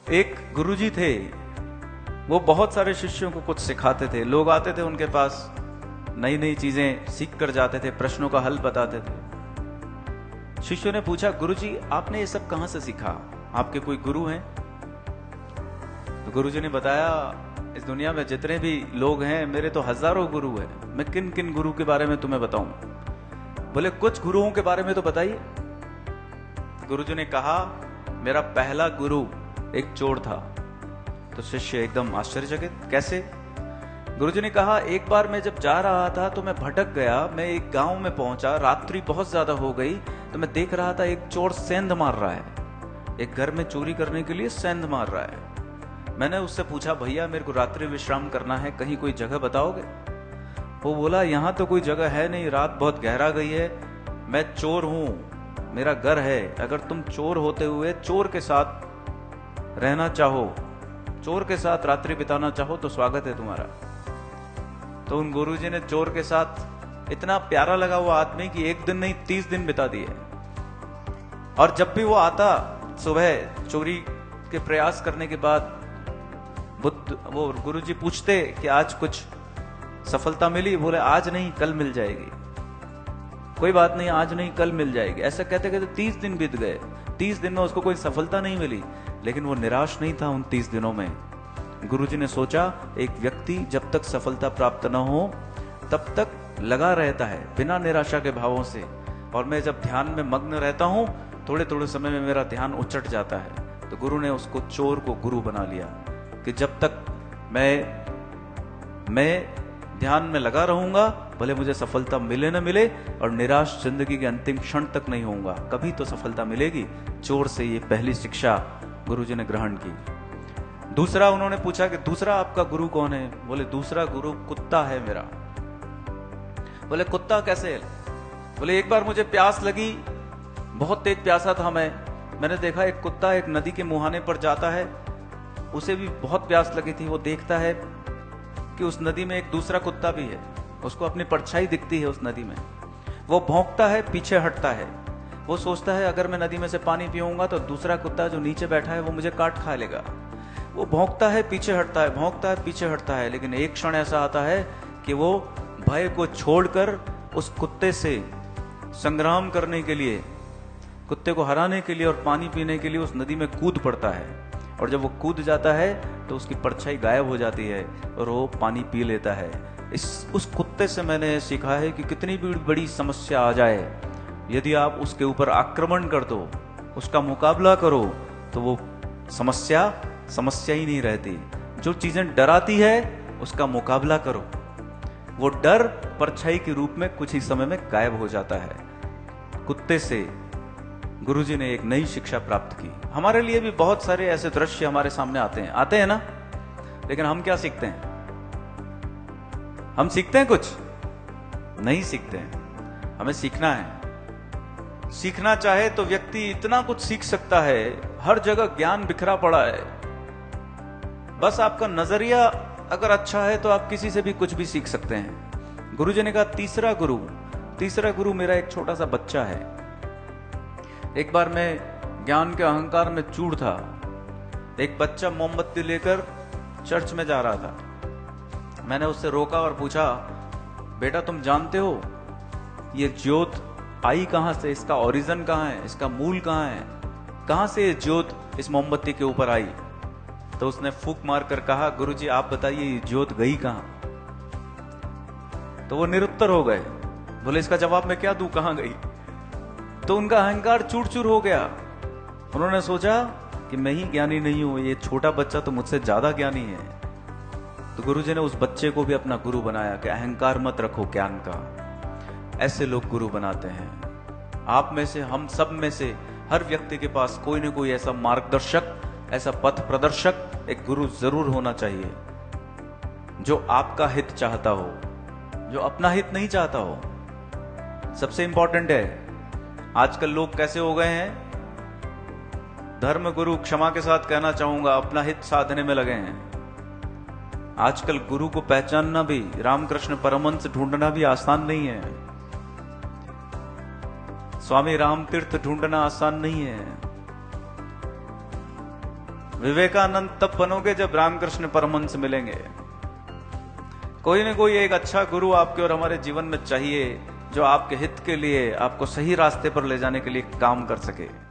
एक गुरुजी थे, वो बहुत सारे शिष्यों को कुछ सिखाते थे। लोग आते थे उनके पास, नई नई चीजें सीख कर जाते थे, प्रश्नों का हल बताते थे। शिष्यों ने पूछा, गुरुजी आपने ये सब कहां से सीखा? आपके कोई गुरु हैं? तो गुरुजी ने बताया, इस दुनिया में जितने भी लोग हैं मेरे तो हजारों गुरु हैं, मैं किन किन गुरु के बारे में तुम्हें बताऊं? बोले कुछ गुरुओं के बारे में तो बताइए। गुरुजी ने कहा, मेरा पहला गुरु एक चोर था। तो शिष्य एकदम आश्चर्यचकित, कैसे? गुरुजी ने कहा, एक बार मैं जब जा रहा था तो मैं भटक गया, मैं एक गांव में पहुंचा, रात्रि बहुत ज्यादा हो गई, तो मैं देख रहा था एक चोर सेंध मार रहा है, एक घर में चोरी करने के लिए सेंध मार रहा है। मैंने उससे पूछा, भैया मेरे को रात्रि विश्राम करना है, कहीं कोई जगह बताओगे? वो बोला, यहाँ तो कोई जगह है नहीं, रात बहुत गहरा गई है, मैं चोर हूं, मेरा घर है, अगर तुम चोर होते हुए चोर के साथ रहना चाहो, चोर के साथ रात्रि बिताना चाहो तो स्वागत है तुम्हारा। तो उन गुरुजी ने चोर के साथ, इतना प्यारा लगा वो आदमी कि एक दिन नहीं 30 दिन बिता दिए। और जब भी वो आता सुबह चोरी के प्रयास करने के बाद, वो गुरुजी पूछते कि आज कुछ सफलता मिली? बोले आज नहीं, कल मिल जाएगी। कोई बात नहीं, आज नहीं कल मिल जाएगी। ऐसा कहते कहते 30 दिन बीत गए। 30 दिन में उसको कोई सफलता नहीं मिली, लेकिन वो निराश नहीं था उन 30 दिनों में। गुरुजी ने सोचा, एक व्यक्ति जब तक सफलता प्राप्त न हो तब तक लगा रहता है बिना निराशा के भावों से, और मैं जब ध्यान में मग्न रहता हूं थोड़े थोड़े समय में मेरा ध्यान उचट जाता है। तो गुरु ने उसको चोर को गुरु बना लिया कि जब तक मैं ध्यान में लगा रहूंगा, भले मुझे सफलता मिले न मिले, और निराश जिंदगी के अंतिम क्षण तक नहीं होऊंगा, कभी तो सफलता मिलेगी। चोर से ये पहली शिक्षा गुरुजी ने ग्रहण की। दूसरा उन्होंने पूछा कि दूसरा आपका गुरु कौन है? बोले दूसरा गुरु कुत्ता है मेरा। बोले कुत्ता कैसे? बोले एक बार मुझे प्यास लगी, बहुत तेज प्यासा था मैंने देखा एक कुत्ता एक नदी के मुहाने पर जाता है, उसे भी बहुत प्यास लगी थी। वो देखता है कि उस नदी में एक दूसरा कुत्ता भी है, उसको अपनी परछाई दिखती है उस नदी में। वो भौंकता है, पीछे हटता है। वो सोचता है अगर मैं नदी में से पानी पीऊंगा तो दूसरा कुत्ता जो नीचे बैठा है वो मुझे काट खा लेगा। वो भौंकता है, पीछे हटता है, भौंकता है, पीछे हटता है, लेकिन एक क्षण ऐसा आता है कि वो भय को छोड़कर उस कुत्ते से संग्राम करने के लिए, कुत्ते को हराने के लिए और पानी पीने के लिए उस नदी में कूद पड़ता है। और जब वो कूद जाता है तो उसकी परछाई गायब हो जाती है और वो पानी पी लेता है। उस कुत्ते से मैंने सीखा है कि कितनी भी बड़ी समस्या आ जाए, यदि आप उसके ऊपर आक्रमण कर दो, उसका मुकाबला करो, तो वो समस्या ही नहीं रहती। जो चीजें डराती है उसका मुकाबला करो, वो डर परछाई के रूप में कुछ ही समय में गायब हो जाता है। कुत्ते से गुरुजी ने एक नई शिक्षा प्राप्त की। हमारे लिए भी बहुत सारे ऐसे दृश्य हमारे सामने आते हैं ना, लेकिन हम क्या सीखते हैं? हम सीखते हैं? कुछ नहीं सीखते हैं। हमें सीखना है। सीखना चाहे तो व्यक्ति इतना कुछ सीख सकता है, हर जगह ज्ञान बिखरा पड़ा है। बस आपका नजरिया अगर अच्छा है तो आप किसी से भी कुछ भी सीख सकते हैं। गुरुजी ने कहा तीसरा गुरु मेरा एक छोटा सा बच्चा है। एक बार मैं ज्ञान के अहंकार में चूर था, एक बच्चा मोमबत्ती लेकर चर्च में जा रहा था। मैंने उससे रोका और पूछा, बेटा तुम जानते हो ये ज्योत आई कहां से? इसका ओरिजिन कहां है? इसका मूल कहां है? कहां से ये ज्योत इस मोमबत्ती के ऊपर आई? तो उसने फूंक मारकर कहा, गुरुजी आप बताइए ये ज्योत गई कहां? तो वो निरुत्तर हो गए। बोले इसका जवाब मैं क्या दूं, कहां गई? तो उनका अहंकार चूर चूर हो गया। उन्होंने सोचा कि मैं ही ज्ञानी नहीं हूं, ये छोटा बच्चा तो मुझसे ज्यादा ज्ञानी है। तो गुरुजी ने उस बच्चे को भी अपना गुरु बनाया कि अहंकार मत रखो ज्ञान का। ऐसे लोग गुरु बनाते हैं। आप में से, हम सब में से हर व्यक्ति के पास कोई न कोई ऐसा मार्गदर्शक, ऐसा पथ प्रदर्शक, एक गुरु जरूर होना चाहिए जो आपका हित चाहता हो, जो अपना हित नहीं चाहता हो। सबसे इंपॉर्टेंट है, आजकल लोग कैसे हो गए हैं? धर्म गुरु, क्षमा के साथ कहना चाहूंगा, अपना हित साधने में लगे हैं। आजकल गुरु को पहचानना भी, रामकृष्ण परमहंस ढूंढना भी आसान नहीं है। स्वामी राम तीर्थ ढूंढना आसान नहीं है। विवेकानंद तब बनोगे जब रामकृष्ण परमहंस मिलेंगे। कोई न कोई एक अच्छा गुरु आपके और हमारे जीवन में चाहिए, जो आपके हित के लिए, आपको सही रास्ते पर ले जाने के लिए काम कर सके।